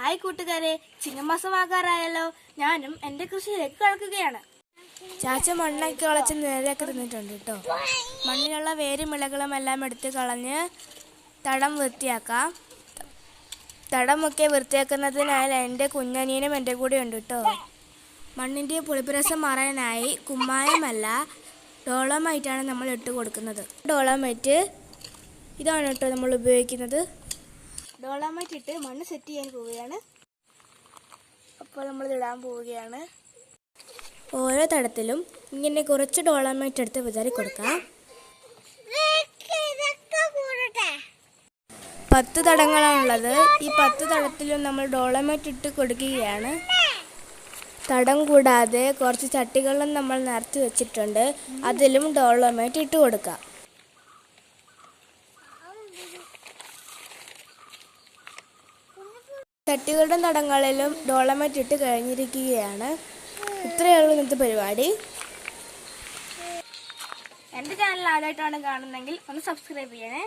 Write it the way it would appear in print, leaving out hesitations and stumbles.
Hi കൂട്ടുകാരെ, ചിങ്ങമാസമാകാറായല്ലോ. ഞാനും എന്റെ കൃഷിയിലേക്ക് കടക്കുകയാണ്. ചാച്ച മണ്ണൊക്കെ കളച്ച് നേരെയൊക്കെ തിന്നിട്ടുണ്ട് കേട്ടോ. മണ്ണിലുള്ള വേരും ഇലകളും എല്ലാം എടുത്ത് കളഞ്ഞ് തടം വൃത്തിയാക്കാം. തടമൊക്കെ വൃത്തിയാക്കുന്നതിനായി എൻ്റെ കുഞ്ഞനിയനും എൻ്റെ കൂടെ ഉണ്ട് കേട്ടോ. മണ്ണിൻ്റെ പുളിപ്പരസം മാറാനായി കുമ്മായമല്ല ഡോളമൈറ്റാണ് നമ്മൾ ഇട്ട് കൊടുക്കുന്നത്. ഡോളമൈറ്റ് ഇതാണ് കേട്ടോ നമ്മൾ ഉപയോഗിക്കുന്നത്. ഡോളമൈറ്റ് ഇട്ട് മണ്ണ് സെറ്റ് ചെയ്യാൻ പോവുകയാണ്. അപ്പോൾ നമ്മളിത് ഇടാൻ പോവുകയാണ്. ഓരോ തടത്തിലും ഇങ്ങനെ കുറച്ച് ഡോളമൈറ്റ് എടുത്ത് വിതറി കൊടുക്കാം. 10 തടങ്ങളാണുള്ളത്. ഈ 10 തടത്തിലും നമ്മൾ ഡോളമൈറ്റ് ഇട്ട് കൊടുക്കുകയാണ്. തടം കൂടാതെ കുറച്ച് ചട്ടികളും നമ്മൾ നിറച്ച് വെച്ചിട്ടുണ്ട്. അതിലും ഡോളമൈറ്റ് ഇട്ട് കൊടുക്കാം. ചട്ടികളുടെ തടങ്ങളിലും ഡോളമൈറ്റ് ഇട്ട് കഴിഞ്ഞിരിക്കുകയാണ്. ഇത്രയേ ഉള്ളൂ ഇന്നത്തെ പരിപാടി. എൻ്റെ ചാനൽ ആദ്യമായിട്ടാണ് കാണുന്നതെങ്കിൽ ഒന്ന് സബ്സ്ക്രൈബ് ചെയ്യണേ.